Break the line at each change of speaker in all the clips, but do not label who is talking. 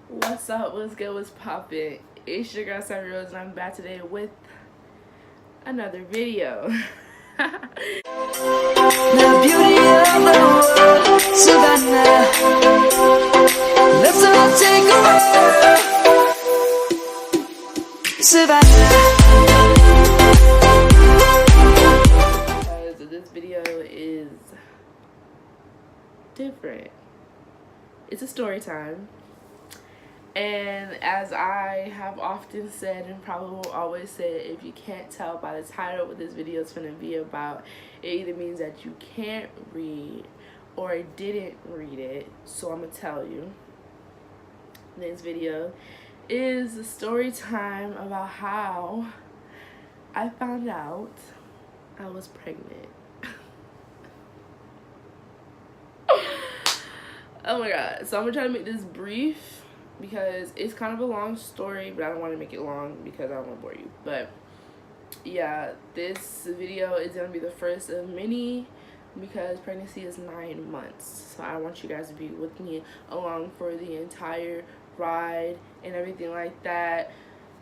What's up? What's good? What's poppin'? It's your girl Savvy Rose, and I'm back today with another video.
The beauty of the world, Savannah. Let's all take a walk, Savannah.
Because this video is different. It's a story time. And as I have often said and probably will always say, if you can't tell by the title what this video is going to be about, it either means that you can't read or didn't read it. So I'm going to tell you. This video is a story time about how I found out I was pregnant. Oh my god. So I'm going to try to make this brief, because it's kind of a long story, but I don't want to make it long because I don't want to bore you. But yeah, this video is going to be the first of many, because pregnancy is 9 months. So I want you guys to be with me along for the entire ride and everything like that.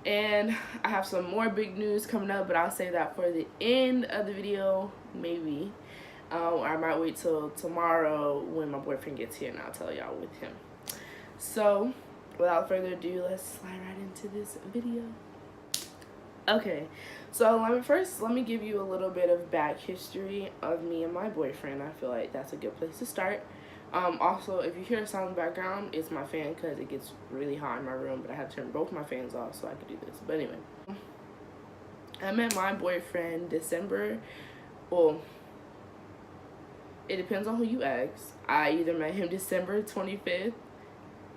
And I have some more big news coming up, but I'll say that for the end of the video, maybe. I might wait till tomorrow when my boyfriend gets here and I'll tell y'all with him. So without further ado, let's slide right into this video. Okay, so let me give you a little bit of back history of me and my boyfriend. I feel like that's a good place to start. Also, if you hear a sound in the background, it's my fan because it gets really hot in my room, but I had to turn both my fans off so I could do this. But anyway, I met my boyfriend December. Well, it depends on who you ask. I either met him December 25th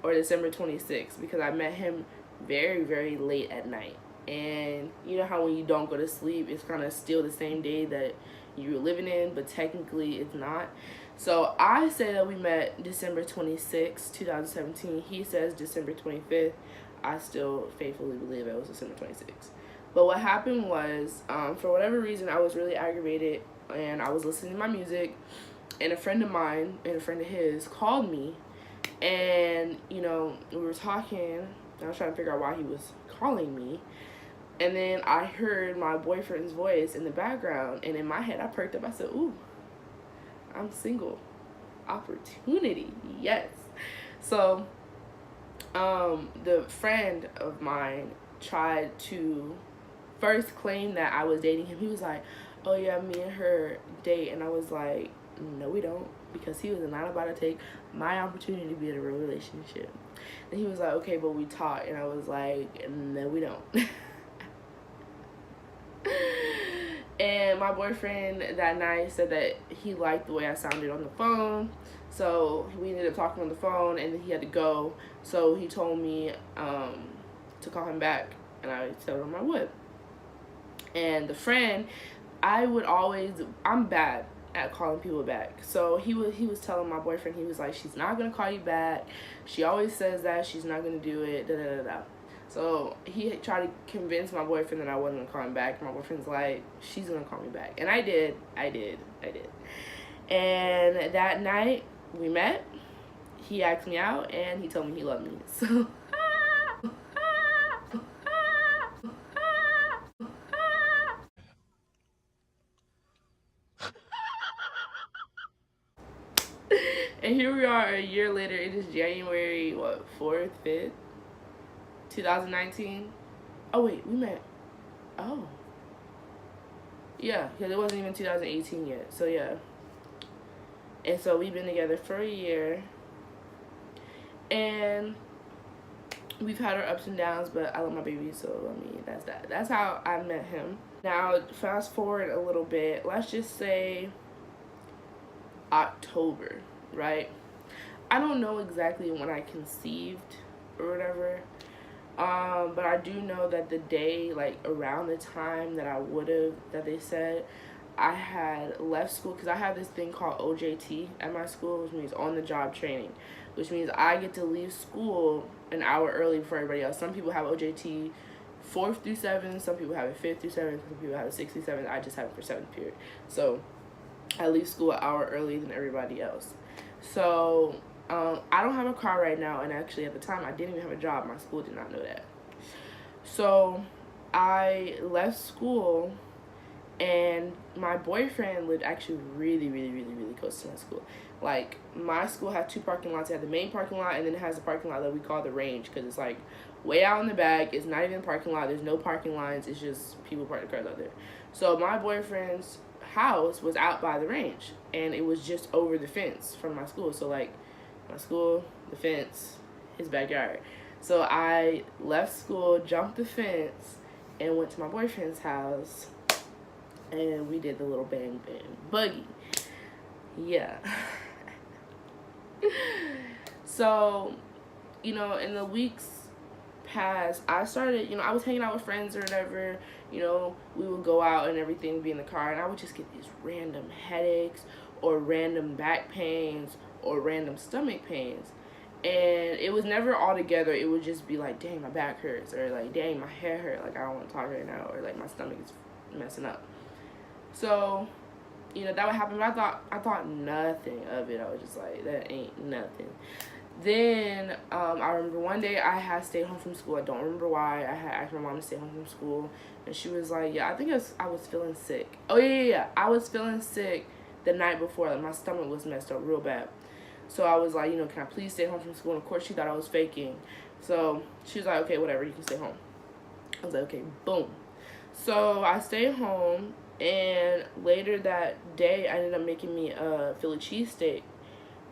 or December 26th, because I met him very, very late at night. And you know how when you don't go to sleep, it's kind of still the same day that you were living in, but technically it's not. So I say that we met December 26th, 2017. He says December 25th. I still faithfully believe it was December 26th. But what happened was, for whatever reason, I was really aggravated, and I was listening to my music, and a friend of mine and a friend of his called me. And, you know, we were talking, I was trying to figure out why he was calling me. And then I heard my boyfriend's voice in the background, and in my head I perked up. I said, ooh, I'm single. Opportunity, yes. So, the friend of mine tried to first claim that I was dating him. He was like, oh yeah, me and her date. And I was like, no we don't, because he was not about to take my opportunity to be in a real relationship. And he was like, okay, but we talk. And I was like, no we don't. And my boyfriend that night said that he liked the way I sounded on the phone, so we ended up talking on the phone, and then he had to go, so he told me to call him back, and I told him I would. And the friend, I'm bad at calling people back. So he was telling my boyfriend, he was like, she's not gonna call you back, she always says that she's not gonna do it, da da da da. So he tried to convince my boyfriend that I wasn't gonna call him back. My boyfriend's like, she's gonna call me back. And I did. And that night we met, he asked me out, and he told me he loved me. So and here we are a year later. It is January, what, 4th, 5th, 2019. Oh, wait, we met. Oh. Yeah, because it wasn't even 2018 yet. So, yeah. And so we've been together for a year. And we've had our ups and downs, but I love my baby, so, I mean, that's that. That's how I met him. Now, fast forward a little bit. Let's just say October, right? I don't know exactly when I conceived or whatever, but I do know that the day, like around the time that they said, I had left school, because I have this thing called OJT at my school, which means on the job training, which means I get to leave school an hour early before everybody else. Some people have OJT 4th through 7th, some people have it 5th through 7th, some people have it 6th through 7th. I just have it for 7th period. So I leave school an hour early than everybody else. So I don't have a car right now, and actually at the time I didn't even have a job. My school did not know that. So I left school, and my boyfriend lived actually really, really, really, really close to my school. Like, my school had two parking lots. It had the main parking lot, and then it has a parking lot that we call the range, because it's like way out in the back. It's not even a parking lot. There's no parking lines. It's just people park their cars out there. So my boyfriend's house was out by the range, and it was just over the fence from my school. So like, my school, the fence, his backyard. So I left school, jumped the fence, and went to my boyfriend's house, and we did the little bang bang buggy. Yeah. So, you know, in the weeks past, I started, you know, I was hanging out with friends or whatever. You know, we would go out and everything, be in the car, and I would just get these random headaches or random back pains or random stomach pains. And it was never all together. It would just be like, dang, my back hurts, or like, dang, my head hurt, like I don't want to talk right now, or like my stomach is messing up. So, you know, that would happen, but I thought nothing of it. I was just like, that ain't nothing. Then I remember one day I had stayed home from school. I don't remember why. I had asked my mom to stay home from school, and she was like, yeah, I think I was feeling sick. Oh yeah, I was feeling sick the night before. Like, my stomach was messed up real bad. So I was like, you know, can I please stay home from school? And of course she thought I was faking. So she was like, okay, whatever, you can stay home. I was like, okay, boom. So I stayed home, and later that day I ended up making me a Philly cheesesteak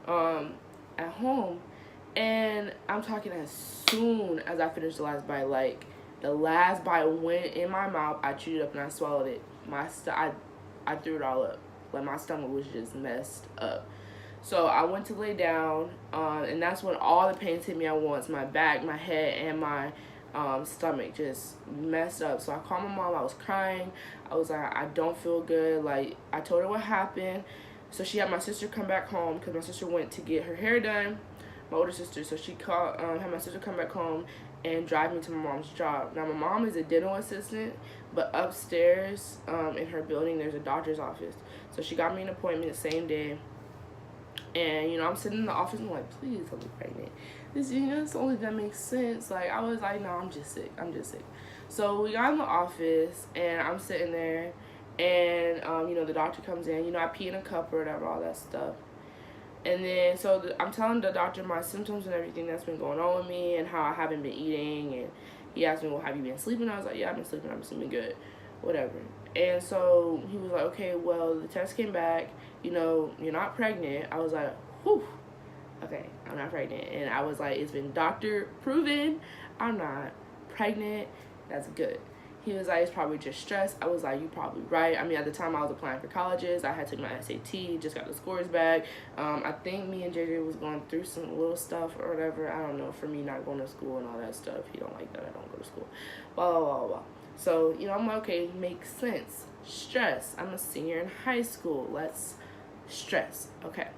at home. And I'm talking, as soon as I finished the last bite, like the last bite went in my mouth, I chewed it up and I swallowed it. I threw it all up. Like, my stomach was just messed up. So I went to lay down, and that's when all the pains hit me at once. My back, my head, and my stomach just messed up. So I called my mom. I was crying. I was like, I don't feel good. Like, I told her what happened. So she had my sister come back home, because my sister went to get her hair done, my older sister. So she called, had my sister come back home and drive me to my mom's job. Now, my mom is a dental assistant, but upstairs in her building, there's a doctor's office. So she got me an appointment the same day. And, you know, I'm sitting in the office and I'm like, please don't be pregnant. This, you know, it's only that makes sense. Like, I was like, no, I'm just sick. So we got in the office, and I'm sitting there, and, you know, the doctor comes in. You know, I pee in a cup or whatever, all that stuff. And then, so I'm telling the doctor my symptoms and everything that's been going on with me, and how I haven't been eating. And he asked me, well, have you been sleeping? I was like, yeah, I've been sleeping good, whatever. And so he was like, okay, well, the test came back, you know, you're not pregnant. I was like, whew, okay, I'm not pregnant. And I was like, it's been doctor proven I'm not pregnant. That's good. He was like, it's probably just stress. I was like, you're probably right. I mean, at the time I was applying for colleges. I had taken my SAT, just got the scores back. I think me and JJ was going through some little stuff or whatever. I don't know, for me not going to school and all that stuff. He don't like that I don't go to school. Blah, blah, blah, blah. So, you know, I'm like, okay, makes sense. Stress. I'm a senior in high school. Let's stress. Okay.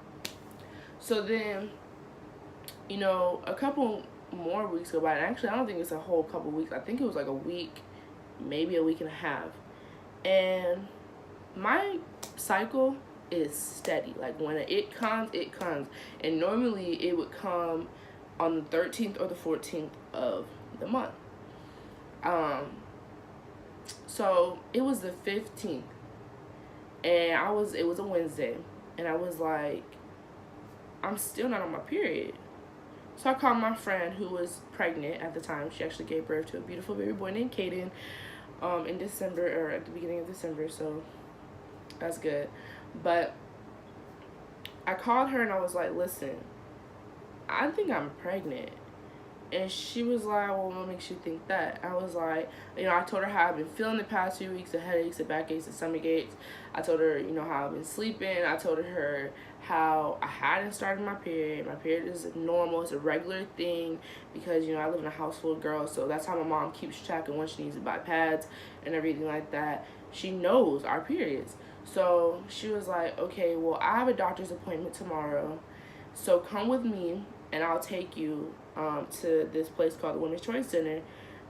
So then, you know, a couple more weeks go by. And actually, I don't think it's a whole couple weeks. I think it was like a week, maybe a week and a half. And my cycle is steady. Like, when it comes, it comes. And normally it would come on the 13th or the 14th of the month. So it was the 15th, and it was a Wednesday, and I was like, I'm still not on my period. So I called my friend who was pregnant at the time. She actually gave birth to a beautiful baby boy named Caden in December, or at the beginning of December, so that's good. But I called her and I was like, listen, I think I'm pregnant. And she was like, well, what makes you think that? I was like, you know, I told her how I've been feeling the past few weeks, the headaches, the backaches, the stomach aches. I told her, you know, how I've been sleeping. I told her how I hadn't started my period. My period is normal. It's a regular thing because, you know, I live in a house full of girls. So that's how my mom keeps track of when she needs to buy pads and everything like that. She knows our periods. So she was like, okay, well, I have a doctor's appointment tomorrow. So come with me and I'll take you to this place called the Women's Choice Center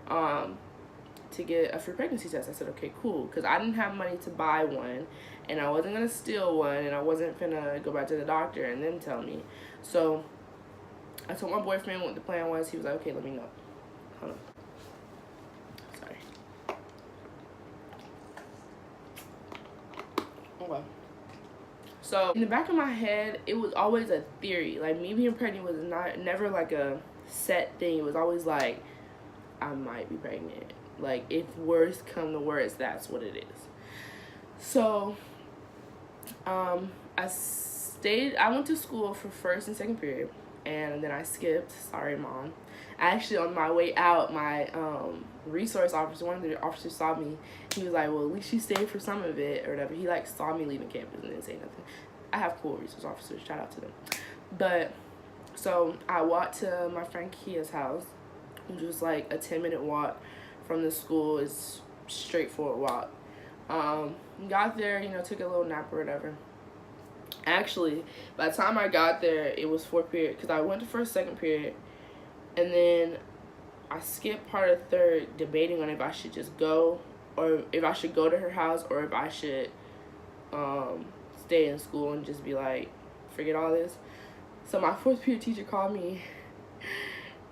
to get a free pregnancy test. I said, okay, cool, because I didn't have money to buy one, and I wasn't going to steal one, and I wasn't going to go back to the doctor and then tell me. So I told my boyfriend what the plan was. He was like, okay, let me know. Hold on. Sorry. Okay. So in the back of my head, it was always a theory. Like, me being pregnant was never like a set thing. It was always like, I might be pregnant. Like, if worst come to worst, that's what it is. So I went to school for first and second period, and then I skipped. Sorry, Mom. Actually, on my way out, my resource officer, one of the officers, saw me. He was like, well, at least you stayed for some of it or whatever. He like saw me leaving campus and didn't say nothing. I have cool resource officers, shout out to them. But so I walked to my friend Kia's house, which was like a 10-minute walk from the school. It's straightforward walk. Got there, took a little nap or whatever. Actually, by the time I got there, it was fourth period, because I went to first, second period, and then I skipped part of third, debating on if I should just go, or if I should go to her house, or if I should stay in school and just be like, forget all this. So my fourth period teacher called me.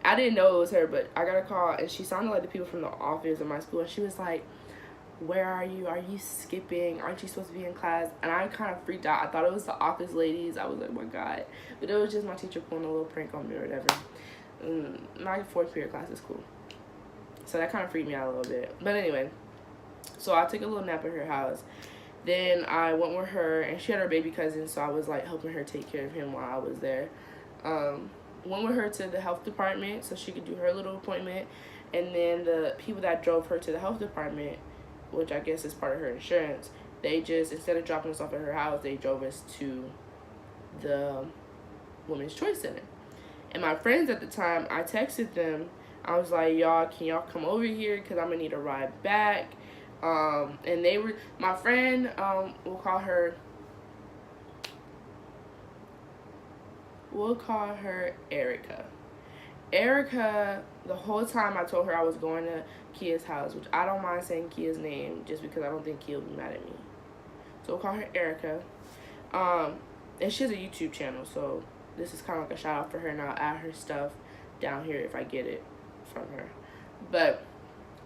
I didn't know it was her, but I got a call, and she sounded like the people from the office in my school, and she was like, where are you? Are you skipping? Aren't you supposed to be in class? And I kind of freaked out. I thought it was the office ladies. I was like, oh my God. But it was just my teacher pulling a little prank on me or whatever. My fourth period class is cool. So that kind of freaked me out a little bit. But anyway, so I took a little nap at her house. Then I went with her, and she had her baby cousin, so I was like helping her take care of him while I was there. Went with her to the health department so she could do her little appointment. And then the people that drove her to the health department, which I guess is part of her insurance, they just, instead of dropping us off at her house, they drove us to the Women's Choice Center. And my friends at the time, I texted them. I was like, y'all, can y'all come over here? Because I'm going to need a ride back. And they were, my friend, we'll call her Erica. Erica, the whole time I told her I was going to Kia's house, which I don't mind saying Kia's name just because I don't think Kia will be mad at me. So we'll call her Erica. And she has a YouTube channel, so this is kind of like a shout out for her, and I'll add her stuff down here if I get it from her. But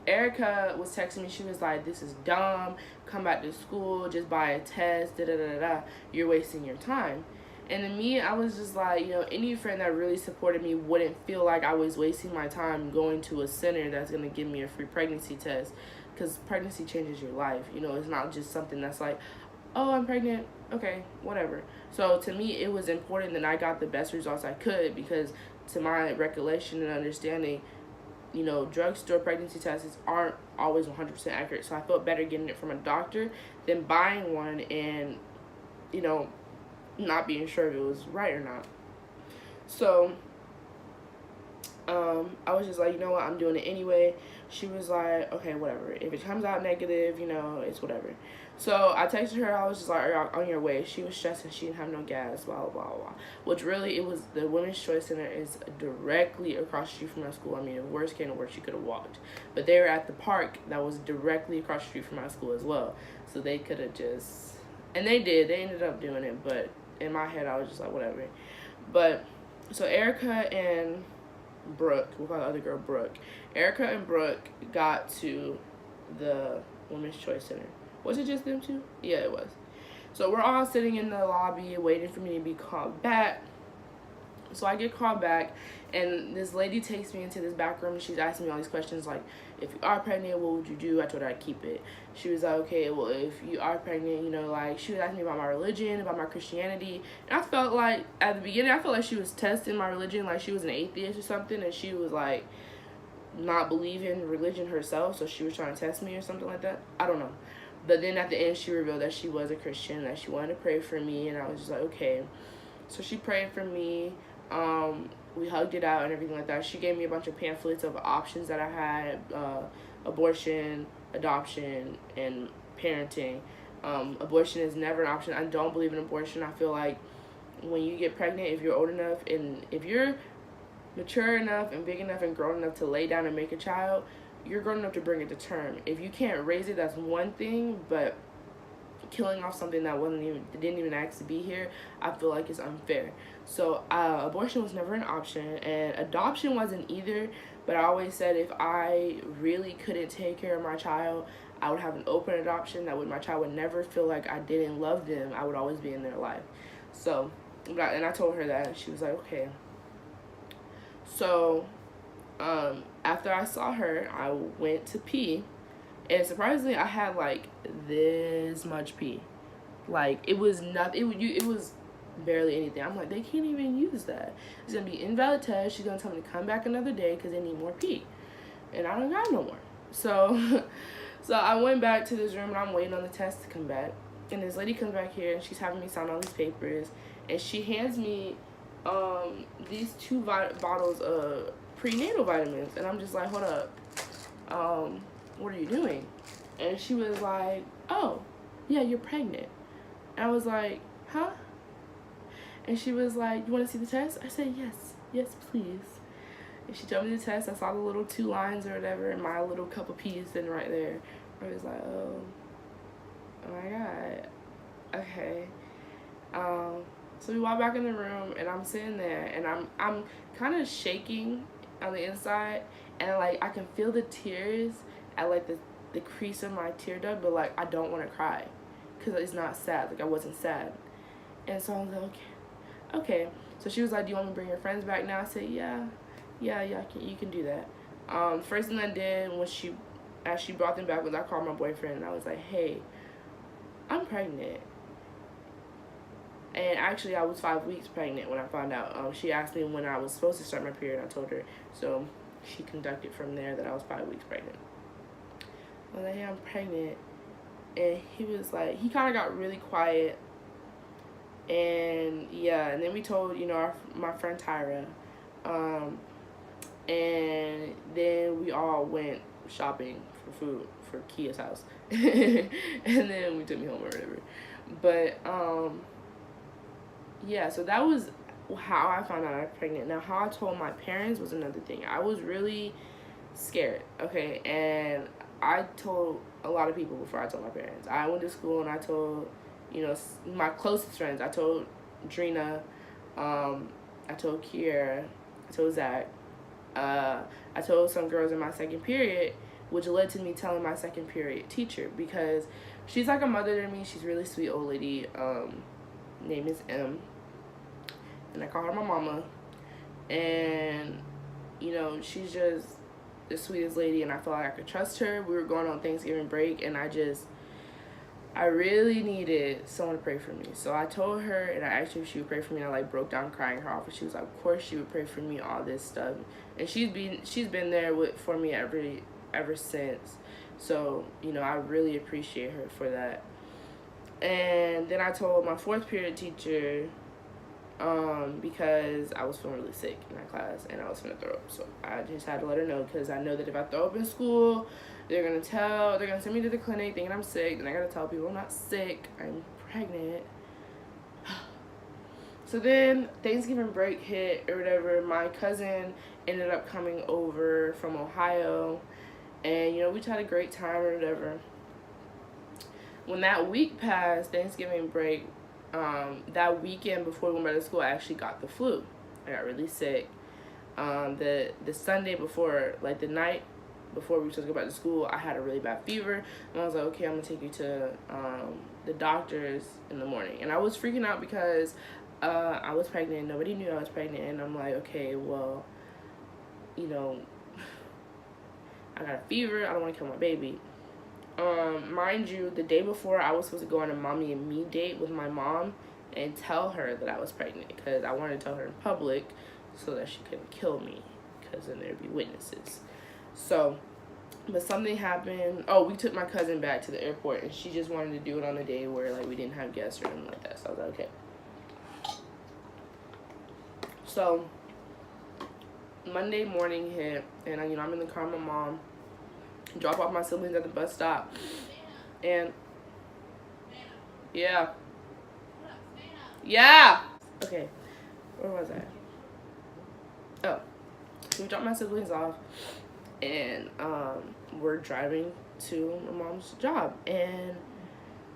Erica was texting me. She was like, this is dumb. Come back to school. Just buy a test. Da-da-da-da. You're wasting your time. And to me, I was just like, any friend that really supported me wouldn't feel like I was wasting my time going to a center that's going to give me a free pregnancy test. Because pregnancy changes your life. It's not just something that's like, oh, I'm pregnant. Okay, whatever. So to me, it was important that I got the best results I could, because to my recollection and understanding, drugstore pregnancy tests aren't always 100% accurate. So I felt better getting it from a doctor than buying one and, not being sure if it was right or not. So I was just like, you know what, I'm doing it anyway. She was like, okay, whatever. If it comes out negative, it's whatever. So I texted her. I was just like, are y'all on your way? She was stressing. She didn't have no gas, blah, blah, blah, blah. Which really, it was, the Women's Choice Center is directly across the street from our school. I mean, if worst came to worst, she could have walked. But they were at the park that was directly across the street from our school as well. So they could have just, and they did. They ended up doing it, but in my head, I was just like, whatever. But, so Erica and Brooke, we'll call the other girl Brooke. Erica and Brooke got to the Women's Choice Center. Was it just them two? Yeah, it was. So we're all sitting in the lobby waiting for me to be called back. So I get called back, and this lady takes me into this back room, and she's asking me all these questions like, if you are pregnant, what would you do? I told her I'd keep it. She was like, okay, well, if you are pregnant, she was asking me about my religion, about my Christianity. And I felt like, at the beginning, I felt like she was testing my religion, like she was an atheist or something, and she was like, not believing religion herself, so she was trying to test me or something like that. I don't know. But then at the end, she revealed that she was a Christian, that she wanted to pray for me, and I was just like, okay. So she prayed for me. We hugged it out and everything like that. She gave me a bunch of pamphlets of options that I had, abortion, adoption, and parenting. Abortion is never an option. I don't believe in abortion. I feel like when you get pregnant, if you're old enough and if you're mature enough and big enough and grown enough to lay down and make a child, you're grown enough to bring it to term. If you can't raise it, that's one thing, but killing off something that didn't even ask to be here, I feel like it's unfair. So abortion was never an option, and adoption wasn't either. But I always said if I really couldn't take care of my child, I would have an open adoption. That way my child would never feel like I didn't love them. I would always be in their life. So, and I told her that, and she was like, okay. So, after I saw her, I went to pee, and surprisingly, I had like this much pee. Like, it was nothing. It was barely anything. I'm like, they can't even use that. It's gonna be invalid test. She's gonna tell me to come back another day because they need more pee, and I don't got no more. So, so I went back to this room, and I'm waiting on the test to come back. And this lady comes back here, and she's having me sign all these papers, and she hands me these 2 bottles of prenatal vitamins, and I'm just like, hold up, what are you doing? And she was like, oh, yeah, you're pregnant. And I was like, huh? And she was like, you want to see the test? I said, yes, please. And she told me the test. I saw the little 2 lines or whatever, and my little cup of pee sitting right there. I was like, oh my God, okay. So we walk back in the room, and I'm sitting there, and I'm kind of shaking on the inside, and like I can feel the tears at like the crease of my tear duct, but like I don't want to cry because it's not sad. Like I wasn't sad, and so I was like, okay. So she was like, do you want me to bring your friends back now? I said, yeah, you can do that. First thing I did as she brought them back was I called my boyfriend, and I was like, hey, I'm pregnant. And actually, I was 5 weeks pregnant when I found out. She asked me when I was supposed to start my period. I told her. So she conducted from there that I was 5 weeks pregnant. I was like, hey, I'm pregnant. And he was like, he kind of got really quiet. And yeah, and then we told, my friend Tyra. And then we all went shopping for food for Kia's house. And then we took me home or whatever. But, yeah, so that was how I found out I was pregnant. Now, how I told my parents was another thing. I was really scared, okay? And I told a lot of people before I told my parents. I went to school and I told, my closest friends. I told Drina, I told Kiera, I told Zach. I told some girls in my second period, which led to me telling my second period teacher because she's like a mother to me. She's a really sweet old lady. Name is M. And I call her my mama, and she's just the sweetest lady, and I felt like I could trust her. We were going on Thanksgiving break, and I really needed someone to pray for me. So I told her, and I asked her if she would pray for me, and I broke down crying her off, and she was like, of course she would pray for me, all this stuff. And she's been there for me ever since. So I really appreciate her for that. And then I told my fourth period teacher, because I was feeling really sick in that class and I was gonna throw up. So I just had to let her know, because I know that if I throw up in school, they're gonna send me to the clinic thinking I'm sick, and I gotta tell people I'm not sick, I'm pregnant. So then Thanksgiving break hit or whatever. My cousin ended up coming over from Ohio, and we just had a great time or whatever. When that week passed, Thanksgiving break, that weekend before we went back to school, I actually got the flu. I got really sick. The Sunday before, like the night before we were supposed to go back to school, I had a really bad fever, and I was like, okay, I'm gonna take you to the doctor's in the morning. And I was freaking out because I was pregnant. Nobody knew I was pregnant, and I'm like, okay, well, I got a fever. I don't want to kill my baby. Mind you, the day before, I was supposed to go on a mommy and me date with my mom and tell her that I was pregnant, because I wanted to tell her in public so that she couldn't kill me, because then there'd be witnesses. So, but something happened. Oh, we took my cousin back to the airport, and she just wanted to do it on a day where we didn't have guests or anything like that. So I was like, okay. So Monday morning hit, and I'm in the car with my mom. Drop off my siblings at the bus stop, and yeah, okay, where was I? Oh, so we dropped my siblings off, and we're driving to my mom's job, and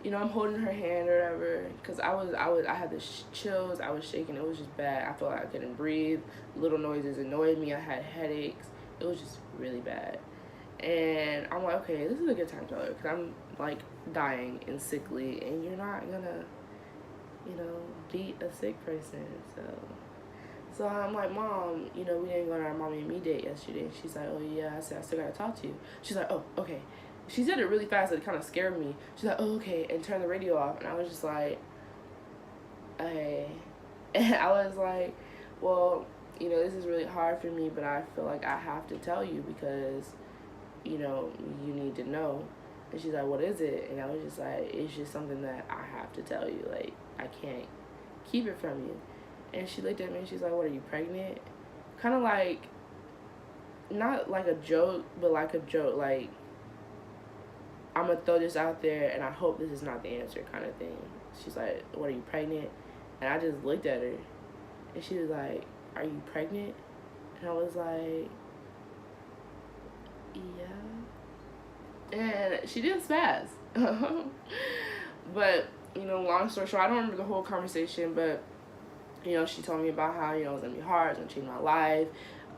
you know, I'm holding her hand or whatever, because I had the chills, I was shaking, it was just bad. I felt like I couldn't breathe, little noises annoyed me, I had headaches, it was just really bad. And I'm like, okay, this is a good time to tell her, because I'm like dying and sickly, and you're not gonna, you know, beat a sick person. So I'm like, Mom, you know, we didn't go on our mommy and me date yesterday. She's like, oh yeah. I said, I still gotta talk to you. She's like, oh, okay. She said it really fast, it kind of scared me. She's like, oh, okay, and turn the radio off. And I was just like, okay. And I was like, well, you know, this is really hard for me, but I feel like I have to tell you because, you know, you need to know. And she's like, what is it? And I was just like, it's just something that I have to tell you. Like, I can't keep it from you. And she looked at me and she's like, what, are you pregnant? Kind of like, not like a joke, but like a joke. Like, I'm going to throw this out there and I hope this is not the answer kind of thing. She's like, what, are you pregnant? And I just looked at her and she was like, are you pregnant? And I was like, yeah. And she didn't spaz. But, you know, long story short, I don't remember the whole conversation, but, you know, she told me about how, you know, it was going to be hard, it's going to change my life.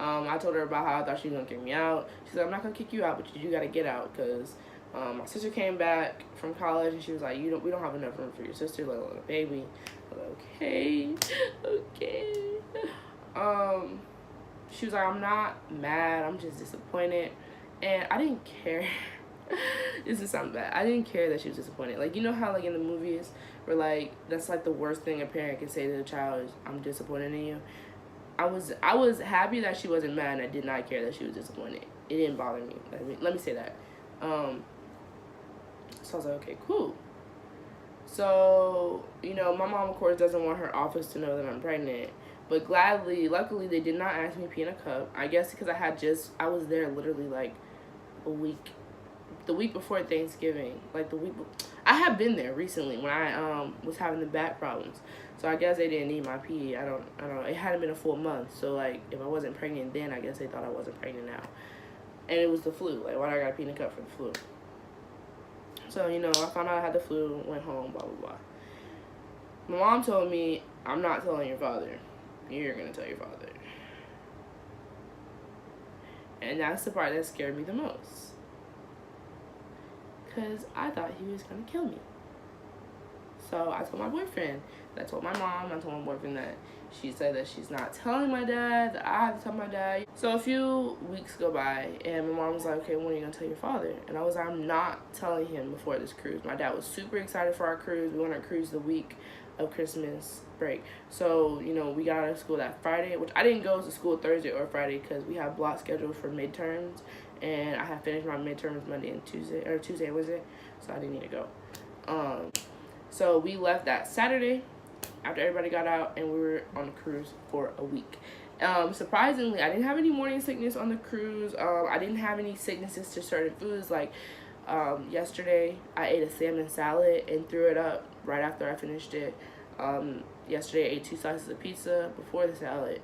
I told her about how I thought she was going to kick me out. She said, I'm not going to kick you out, but you got to get out, because my sister came back from college, and she was like, we don't have enough room for your sister, let alone a baby. I was like, okay. She was like, I'm not mad, I'm just disappointed. And I didn't care. This is something bad. I didn't care that she was disappointed. Like, you know how, like, in the movies where, like, that's, like, the worst thing a parent can say to a child is, I'm disappointed in you. I was happy that she wasn't mad, and I did not care that she was disappointed. It didn't bother me. Let me say that. So I was like, okay, cool. So, you know, my mom, of course, doesn't want her office to know that I'm pregnant. But luckily, they did not ask me to pee in a cup. I guess because I was there literally, like, a week. The week before Thanksgiving. Like, I have been there recently when I was having the back problems. So I guess they didn't need my pee. I don't know. It hadn't been a full month. So, like, if I wasn't pregnant then, I guess they thought I wasn't pregnant now. And it was the flu. Like, why do I got to pee in a cup for the flu? So, you know, I found out I had the flu, went home, blah, blah, blah. My mom told me, I'm not telling your father. You're going to tell your father. And that's the part that scared me the most. Because I thought he was going to kill me. So I told my boyfriend. I told my mom. I told my boyfriend that she said that she's not telling my dad, that I have to tell my dad. So a few weeks go by, and my mom was like, okay, when are you going to tell your father? And I was like, I'm not telling him before this cruise. My dad was super excited for our cruise. We went on a cruise the week of Christmas break. So, you know, we got out of school that Friday, which I didn't go to school Thursday or Friday because we have block scheduled for midterms. And I had finished my midterms Monday and Tuesday and Wednesday, so I didn't need to go. So we left that Saturday after everybody got out, and we were on the cruise for a week. Surprisingly, I didn't have any morning sickness on the cruise. I didn't have any sicknesses to certain foods. Like, yesterday, I ate a salmon salad and threw it up right after I finished it. Yesterday, I ate 2 slices of pizza before the salad,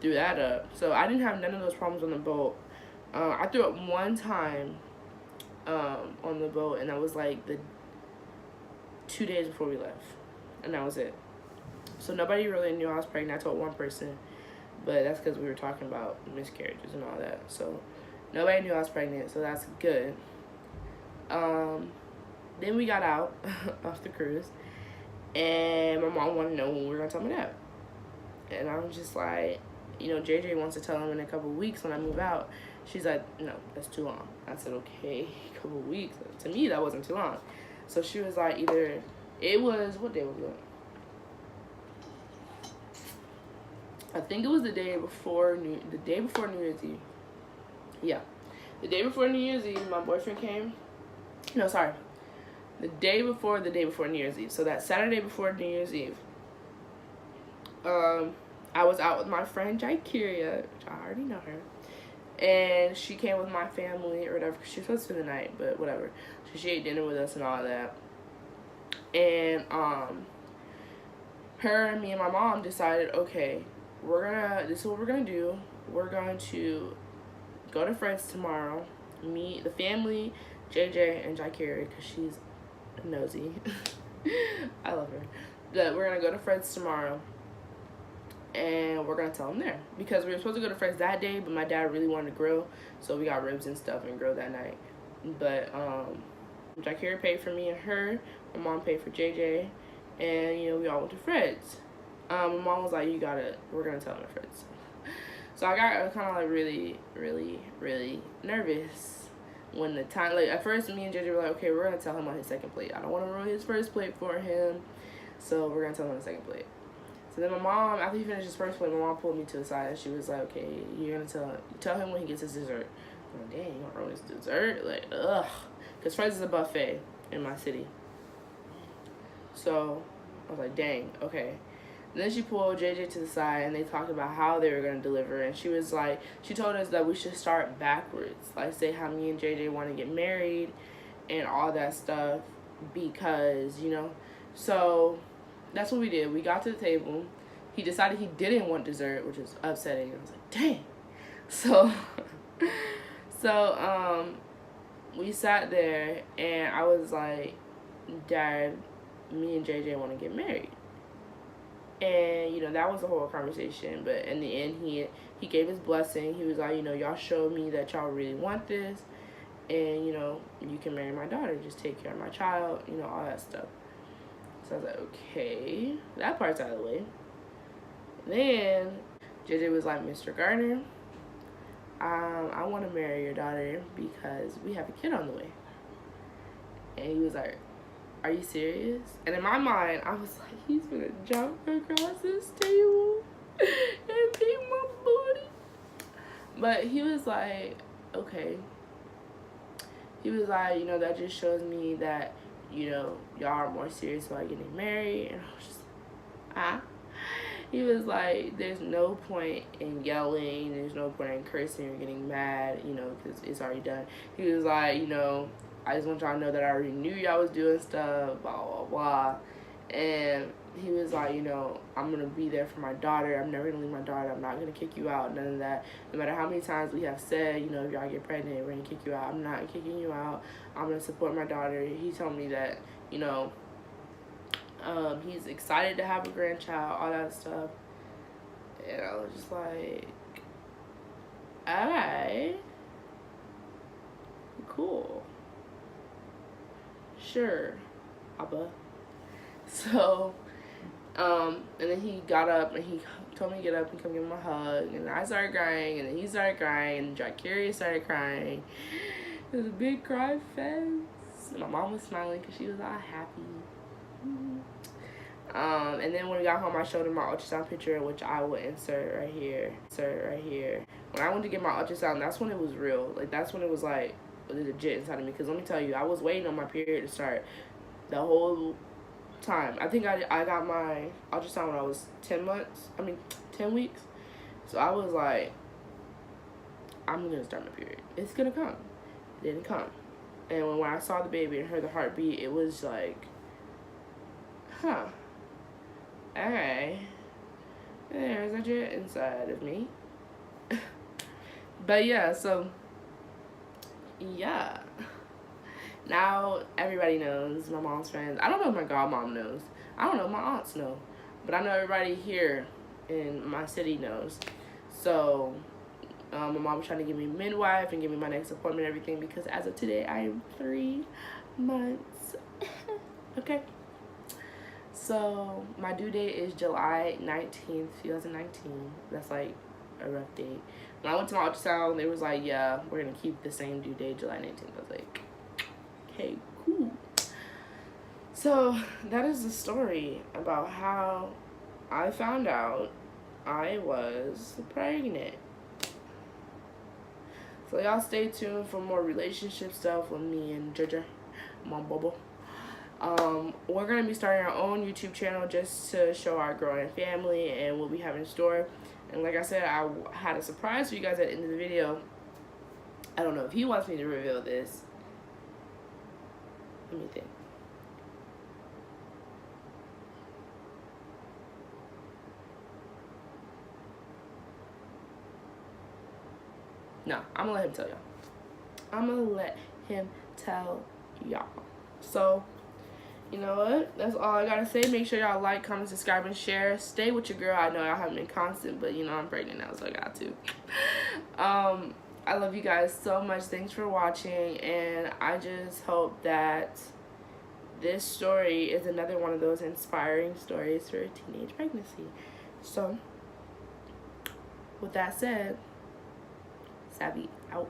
threw that up. So I didn't have none of those problems on the boat. I threw up one time on the boat, and that was like the 2 days before we left, and that was it. So nobody really knew I was pregnant. I told one person, but that's because we were talking about miscarriages and all that. So nobody knew I was pregnant, so that's good. Then we got out off the cruise, and my mom wanted to know when we were going to tell my dad. And I was just like, you know, JJ wants to tell him in a couple of weeks when I move out. She's like, no, that's too long. I said, okay, a couple of weeks. To me, that wasn't too long. So she was like, what day was it? I think it was the day before New Year's Eve. Yeah. The day before New Year's Eve, my boyfriend came. No, sorry. The day before New Year's Eve. So that Saturday before New Year's Eve. I was out with my friend Jaikeria, which I already know her. And she came with my family or whatever. She was supposed to spend the night, but whatever. So she ate dinner with us and all that. And her and me and my mom decided, okay, this is what we're gonna do. We're going to go to Fred's tomorrow, meet the family, JJ and Jaikeria, because she's nosy. I love her. But we're gonna go to Fred's tomorrow, and we're gonna tell him there because we were supposed to go to Fred's that day, but my dad really wanted to grill, so we got ribs and stuff and grilled that night. But Jakira paid for me and her. My mom paid for JJ, and you know we all went to Fred's. My mom was like, we're gonna tell him at Fred's. So I got kind of like really, really, really nervous when the time, like at first me and JJ were like, okay, we're gonna tell him on his second plate. I don't want to ruin his first plate for him, so we're gonna tell him on the second plate. So then my mom, after he finished his first plate, my mom pulled me to the side and she was like, okay, you're gonna tell him when he gets his dessert. I'm like, dang, you gonna ruin his dessert? Like, ugh. Because Fred's is a buffet in my city. So I was like, dang, okay. And then she pulled JJ to the side and they talked about how they were going to deliver. And she was like, she told us that we should start backwards. Like, say how me and JJ want to get married and all that stuff because, you know. So that's what we did. We got to the table. He decided he didn't want dessert, which was upsetting. I was like, dang. So, we sat there and I was like, Dad, me and JJ want to get married. And, you know, that was the whole conversation. But in the end, he gave his blessing. He was like, you know, y'all showed me that y'all really want this. And, you know, you can marry my daughter. Just take care of my child. You know, all that stuff. So I was like, okay. That part's out of the way. Then JJ was like, Mr. Gardner, I want to marry your daughter because we have a kid on the way. And he was like, are you serious? And in my mind, I was like, he's gonna jump across this table and pick my booty. But he was like, okay. He was like, you know, that just shows me that, you know, y'all are more serious about getting married. And I was just like, He was like, there's no point in yelling, there's no point in cursing or getting mad, you know, because it's already done. He was like, you know, I just want y'all to know that I already knew y'all was doing stuff, blah, blah, blah. And he was like, you know, I'm going to be there for my daughter. I'm never going to leave my daughter. I'm not going to kick you out, none of that. No matter how many times we have said, you know, if y'all get pregnant, we're going to kick you out. I'm not kicking you out. I'm going to support my daughter. He told me that, you know, he's excited to have a grandchild, all that stuff. And I was just like, alright, cool. Sure, Abba. So, and then he got up and he told me to get up and come give him a hug. And I started crying, and then he started crying, and Jakira started crying. It was a big cry fest. My mom was smiling because she was all happy. And then when we got home, I showed him my ultrasound picture, which I will insert right here. When I went to get my ultrasound, that's when it was real. Like, that's when it was like legit inside of me. Because let me tell you, I was waiting on my period to start the whole time. I think I got my ultrasound when I was 10 weeks. So I was like, I'm gonna start my period. It's gonna come. It didn't come. And when I saw the baby and heard the heartbeat, it was like, huh. Alright. There's a jet inside of me. But yeah, so yeah. Now everybody knows, my mom's friends. I don't know if my godmom knows. I don't know if my aunts know. But I know everybody here in my city knows. So my mom was trying to give me a midwife and give me my next appointment and everything because as of today I am 3 months. Okay. So my due date is July 19th, 2019. That's like a rough date. When I went to my ultrasound, they was like, yeah, we're going to keep the same due date, July 19th. I was like, okay, cool. So that is the story about how I found out I was pregnant. So y'all stay tuned for more relationship stuff with me and Jaja, Mom Bubble. We're going to be starting our own YouTube channel just to show our growing family and what we have in store. And like I said, I had a surprise for you guys at the end of the video. I don't know if he wants me to reveal this. Let me think. No, I'm going to let him tell y'all. I'm going to let him tell y'all. So, you know what? That's all I gotta say. Make sure y'all like, comment, subscribe, and share. Stay with your girl. I know y'all haven't been constant, but you know I'm pregnant now, so I got to. I love you guys so much. Thanks for watching, and I just hope that this story is another one of those inspiring stories for a teenage pregnancy. So, with that said, Savvy out.